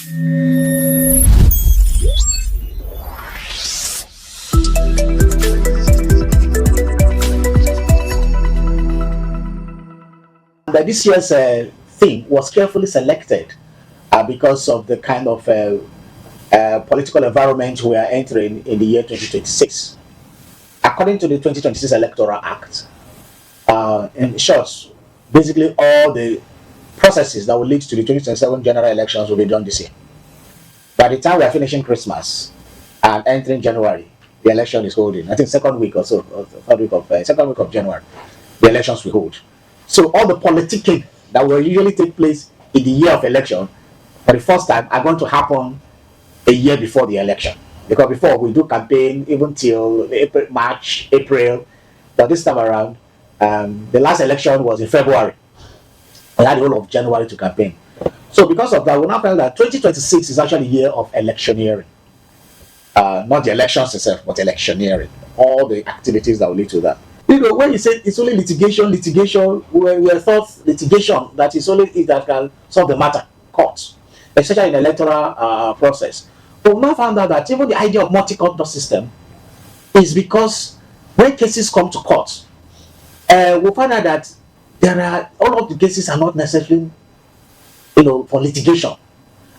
That this year's theme was carefully selected because of the kind of political environment we are entering in the year 2026. According to the 2026 Electoral Act, in short, basically all the processes that will lead to the 2027 general elections will be done this year. By the time we are finishing Christmas and entering January, the election is holding. I think second week or so, second week of January, the elections will hold. So all the politicking that will usually take place in the year of election, for the first time, are going to happen a year before the election. Because before we do campaign even till April, March, April, but this time around, the last election was in February. We had the whole of January to campaign. So because of that, we now find that 2026 is actually a year of electioneering. Not the elections itself, but electioneering. All the activities that will lead to that. You know, when you say it's only litigation, we thought litigation that is only it that can solve the matter, courts, especially in the electoral process. But we now found out that even the idea of multi-court system is because when cases come to court, we find out that all of the cases are not necessarily, for litigation,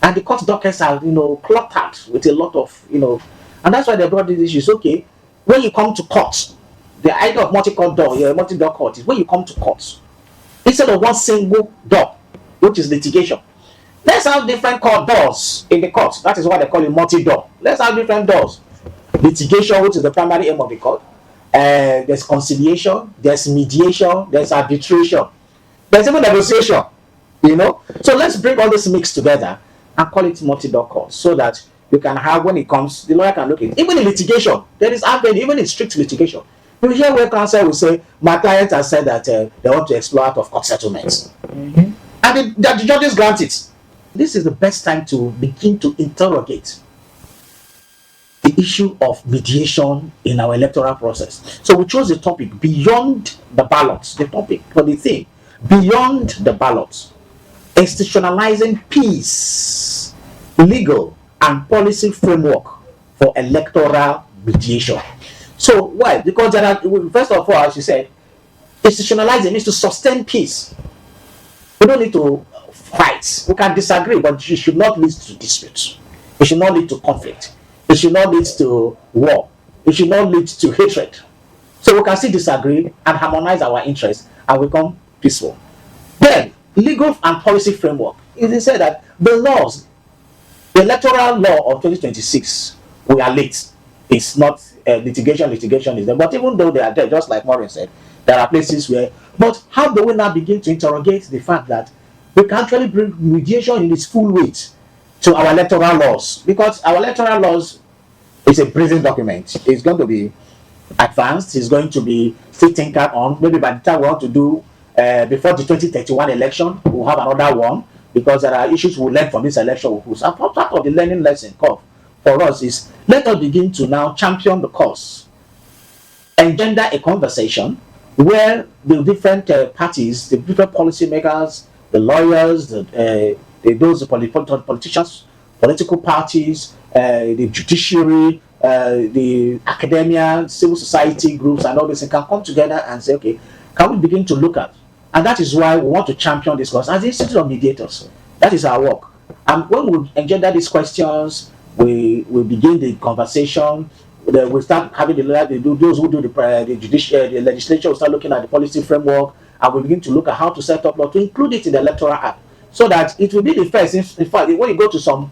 and the court dockets are, cluttered with a lot of, and that's why they brought this issue. Okay, when you come to court, the idea of multi-court door, multi-door court is when you come to court, instead of one single door, which is litigation, let's have different court doors in the court. That is why they call it multi-door. Let's have different doors. Litigation, which is the primary aim of the court. There's conciliation, there's mediation, there's arbitration, there's even negotiation. So let's bring all this mix together and call it multi-door court, so that you can have, when it comes, the lawyer can look at even in litigation. There is even in strict litigation. You hear where counsel will say, my client has said that they want to explore out of court settlements. Mm-hmm. And the judges grant it. This is the best time to begin to interrogate the issue of mediation in our electoral process. So we chose the topic beyond the ballots, the topic for the theme, beyond the ballots, institutionalizing peace, legal and policy framework for electoral mediation. So why? Because there are, first of all, as you said, institutionalizing means to sustain peace. We don't need to fight. We can disagree, but it should not lead to dispute. It should not lead to conflict. It should not lead to war. It should not lead to hatred. So we can still disagree and harmonize our interests and become peaceful. Then, legal and policy framework. It is said that the laws, the electoral law of 2026, we are late. It's not litigation is there. But even though they are there, just like Maureen said, there are places where, but how do we now begin to interrogate the fact that we can actually bring mediation in its full weight to our electoral laws? Because our electoral laws is a breathing document. It's going to be advanced. It's going to be still tinkered on. Maybe by the time we want to do before the 2031 election, we'll have another one, because there are issues we'll learn from this election. And part of the learning lesson curve for us is, let us begin to now champion the cause, engender a conversation where the different parties, the different policymakers, the lawyers, those politicians, political parties, the judiciary, the academia, civil society groups, and all this, can come together and say, okay, can we begin to look at? And that is why we want to champion this cause as the Institute of Mediators. That is our work. And when we engender these questions, we begin the conversation. We start having those who do the judiciary, the legislature will start looking at the policy framework, and we begin to look at how to set up law to include it in the Electoral Act, so that it will be the first. In fact, when you go to some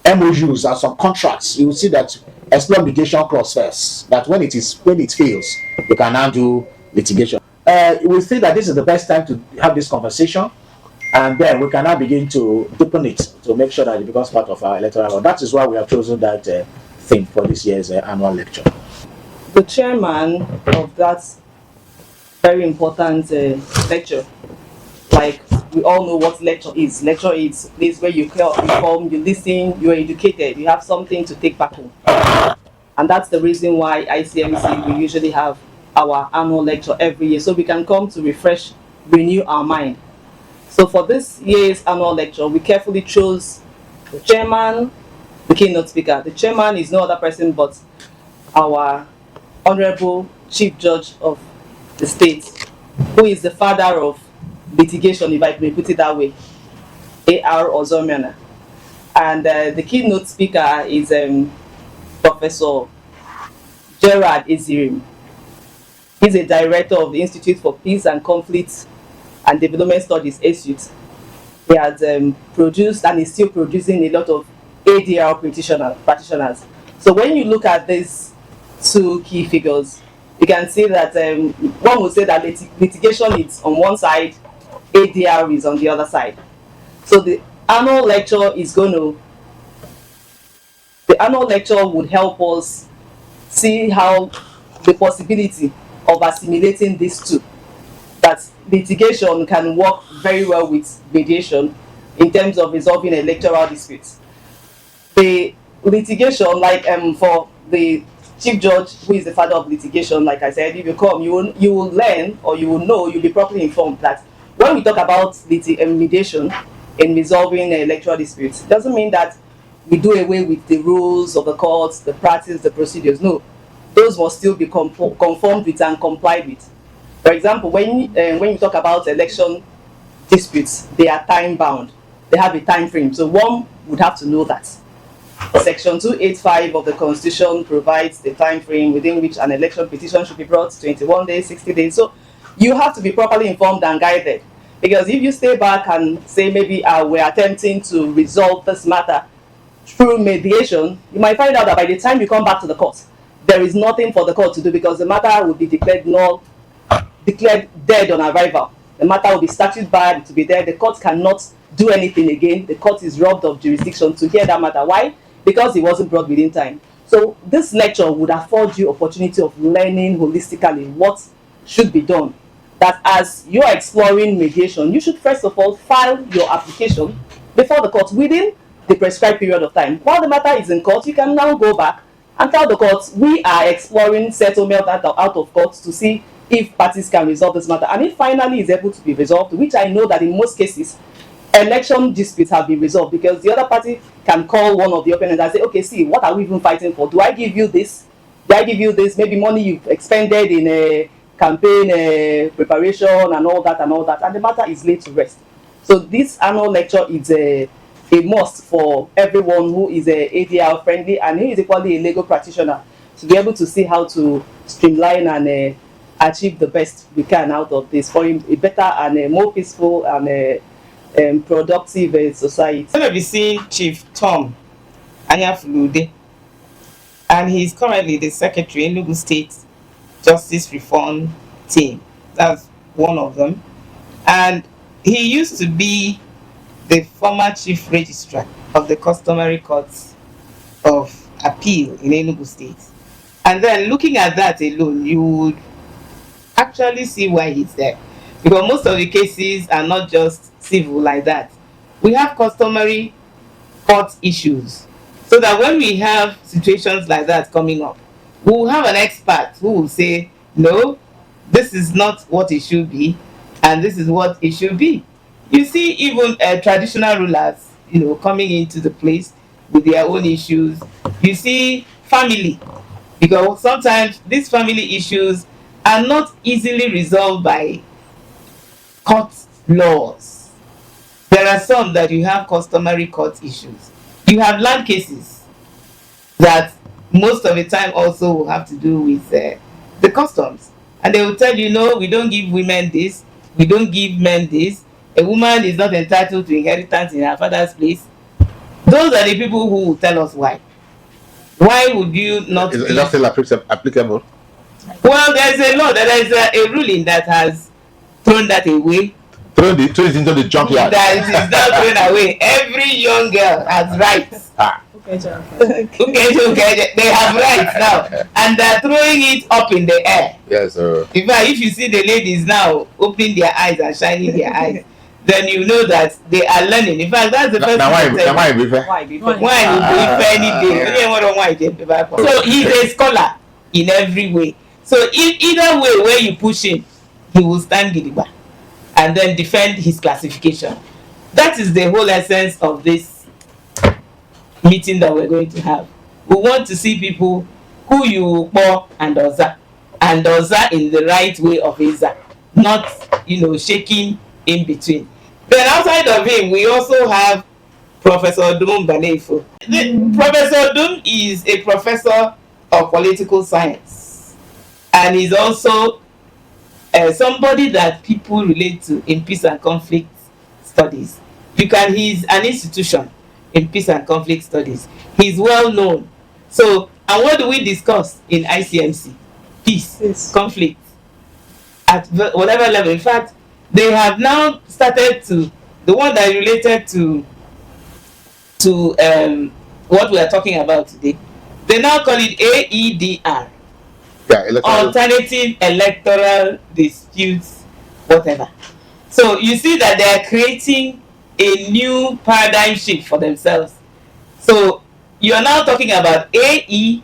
MOUs and some contracts, you will see that explore mediation clause first. That when it fails, you can now do litigation. We see that this is the best time to have this conversation, and then we can now begin to deepen it to make sure that it becomes part of our electoral law. That is why we have chosen that theme for this year's annual lecture. The chairman of that very important lecture, like we all know what lecture is. Lecture is a place where you come, you listen, you are educated, you have something to take back home. And that's the reason why ICMC, we usually have our annual lecture every year, so we can come to refresh, renew our mind. So for this year's annual lecture, we carefully chose the chairman, the keynote speaker. The chairman is no other person but our Honorable Chief Judge of the state, who is the father of litigation, if I may put it that way, A.R. Ozomiana. And the keynote speaker is Professor Gerard Ezirim. He's a director of the Institute for Peace and Conflict and Development Studies, ICMC. He has produced and is still producing a lot of ADR practitioners. So when you look at these two key figures, you can see that one would say that litigation is on one side, ADR is on the other side. So the annual lecture would help us see how the possibility of assimilating these two, that litigation can work very well with mediation in terms of resolving electoral disputes. The litigation, like for the chief judge, who is the father of litigation, like I said, if you come, you will learn, or you will know, you'll be properly informed that when we talk about mediation in resolving electoral disputes, it doesn't mean that we do away with the rules of the courts, the practice, the procedures. No, those must still be conformed with and complied with. For example, when you talk about election disputes, they are time bound. They have a time frame. So one would have to know that. Section 285 of the Constitution provides the time frame within which an election petition should be brought, 21 days, 60 days. So you have to be properly informed and guided. Because if you stay back and say maybe we're attempting to resolve this matter through mediation, you might find out that by the time you come back to the court, there is nothing for the court to do, because the matter will be declared dead on arrival. The matter will be statute barred to be there. The court cannot do anything again. The court is robbed of jurisdiction to hear that matter. Why? Because it wasn't brought within time. So this lecture would afford you opportunity of learning holistically what should be done. That as you are exploring mediation, you should first of all file your application before the court within the prescribed period of time. While the matter is in court, you can now go back and tell the court, we are exploring settlement out of court to see if parties can resolve this matter. And if finally is able to be resolved, which I know that in most cases, election disputes have been resolved, because the other party can call one of the opponents and say, okay, see, what are we even fighting for? Do I give you this? Do I give you this? Maybe money you've expended in a campaign preparation and all that, and the matter is laid to rest. So this annual lecture is a must for everyone who is ADR friendly and who is equally a legal practitioner, to be able to see how to streamline and achieve the best we can out of this for a better and a more peaceful and productive society. We're going to be seeing Chief Tom Anyafulude, and he's currently the Secretary in Enugu State Justice Reform Team. That's one of them. And he used to be the former Chief Registrar of the Customary Courts of Appeal in Enugu State. And then looking at that alone, you would actually see why he's there. Because most of the cases are not just civil like that. We have customary court issues. So that when we have situations like that coming up, we will have an expert who will say, no, this is not what it should be, and this is what it should be. You see even traditional rulers, coming into the place with their own issues. You see family, because sometimes these family issues are not easily resolved by court laws. There are some that you have customary court issues. You have land cases that most of the time also will have to do with the customs. And they will tell you, no, we don't give women this, we don't give men this. A woman is not entitled to inheritance in her father's place. Those are the people who will tell us why. Why would you not? Is that still applicable? Well, there's a law, there is a ruling that has thrown that away. Thrown it into the junkyard. That is not thrown away. Every young girl has rights. Okay, they have rights now, and they're throwing it up in the air. Yes, sir. In fact, if you see the ladies now opening their eyes and shining their eyes, then you know that they are learning. In fact, that's the first thing. So he's a scholar in every way. So either way where you push him, he will stand gidigba and then defend his classification. That is the whole essence of this meeting that we're going to have. We want to see people who you and Oza in the right way of Iza, not shaking in between. Then outside of him, we also have Professor Dum Banefo. Professor Dum is a professor of political science, and he's also somebody that people relate to in peace and conflict studies. He's an institution in peace and conflict studies. He's well known. So, and what do we discuss in ICMC? Peace, conflict, at whatever level. In fact, they have now started to, the one that related to what we are talking about today, they now call it AEDR. Yeah, electoral. Alternative electoral disputes, whatever. So you see that they are creating a new paradigm shift for themselves. So you are now talking about EADR.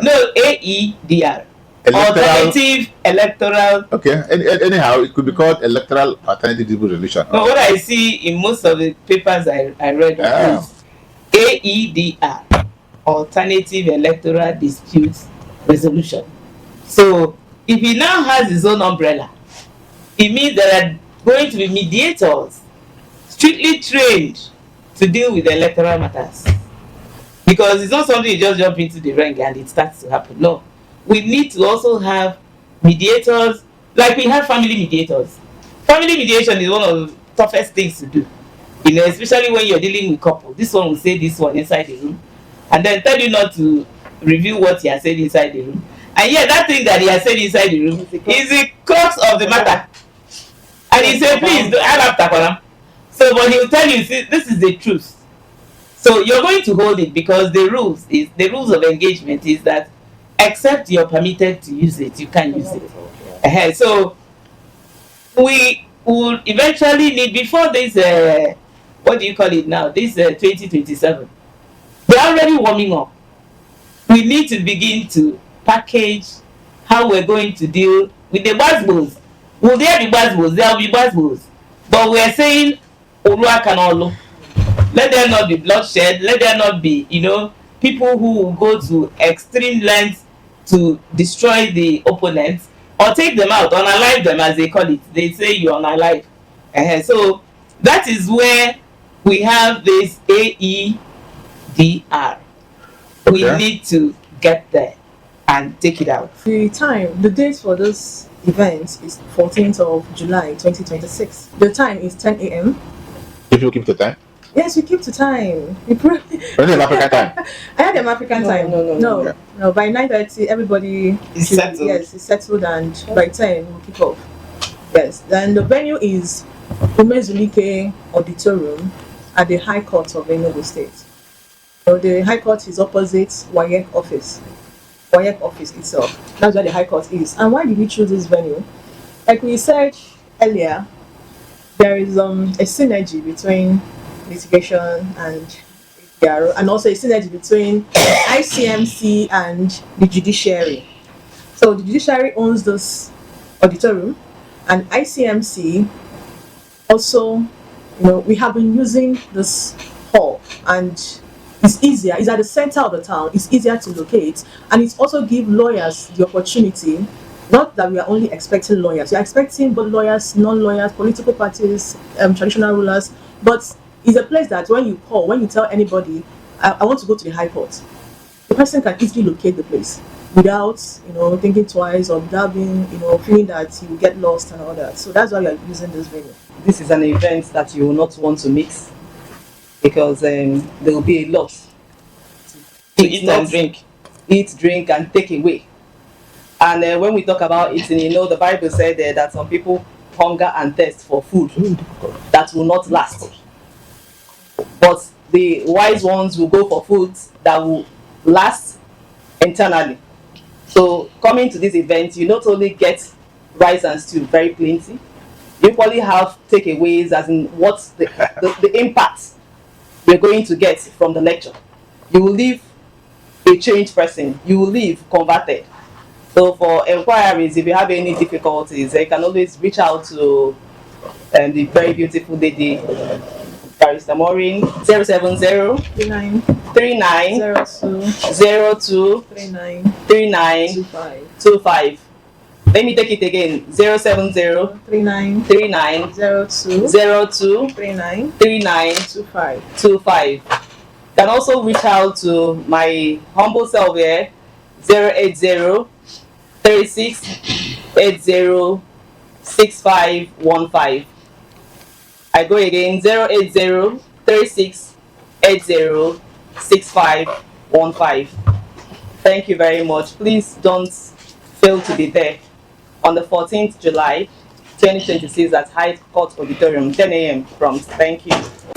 No, AEDR. Alternative electoral. Okay. Anyhow, it could be called electoral alternative dispute resolution. No, what I see in most of the papers I read is AEDR. Alternative electoral disputes resolution. So if he now has his own umbrella, it means there are going to be mediators strictly trained to deal with electoral matters, because it's not something you just jump into the ring and it starts to happen. No, we need to also have mediators, like we have family mediators. Family mediation is one of the toughest things to do, especially when you're dealing with couple. This one will say this one inside the room and then tell you not to review what he has said inside the room, and yet that thing that he has said inside the room is the crux of the matter, and he say please don't have takolam. So but he will tell you, see, this is the truth. So you're going to hold it, because the rules of engagement is that except you're permitted to use it, you can't use it. So we will eventually need, before this what do you call it now, this 2027, they're already warming up. We need to begin to package how we're going to deal with the buzzwords. Will there be buzzwords? There will be buzzwords. But we're saying, Urua Kanolo. Let there not be bloodshed. Let there not be, people who will go to extreme lengths to destroy the opponents or take them out, unalive them as they call it. They say you unalive. So that is where we have this AEDR. We need to get there and take it out. The date for this event is 14th of July 2026. The time is 10 a.m. If you keep the time? Yes, we keep to time. Only an African time? I had an African time. No. By 9:30, everybody is settled. Yes, it's settled, and by 10 we'll kick off. Yes, then the venue is Umezulike Auditorium at the High Court of Enugu State. So the High Court is opposite WAEC office. WAEC office itself. That's where the High Court is. And why did we choose this venue? Like we said earlier, there is a synergy between litigation and APR, and also a synergy between ICMC and the judiciary. So the judiciary owns this auditorium, and ICMC also, we have been using this hall, and it's easier. It's at the center of the town. It's easier to locate, and it also gives lawyers the opportunity. Not that we are only expecting lawyers. We are expecting both lawyers, non-lawyers, political parties, traditional rulers. But it's a place that when you call, when you tell anybody, I want to go to the High Court, the person can easily locate the place without, thinking twice, or without being, feeling that he will get lost and all that. So that's why we are using this venue. This is an event that you will not want to mix, because there will be a lot to eat and drink. Eat, drink, and take away. And when we talk about eating, the Bible said that some people hunger and thirst for food that will not last. But the wise ones will go for foods that will last internally. So coming to this event, you not only get rice and stew, very plenty, you probably have takeaways, as in what's the impact you're going to get from the lecture. You will leave a changed person. You will leave converted. So for inquiries, if you have any difficulties, you can always reach out to the very beautiful lady Barrister Maureen, 070 39 39 02 02 39 39 25 25. Let me take it again. 070 39 39 02 02 39 39 25. 25. Can also reach out to my humble self here, 080 36 80 6515. I go again, 080 36 80 6515. Thank you very much. Please don't fail to be there on the 14th July 2026 at High Court Auditorium, 10 a.m. prompt. Thank you.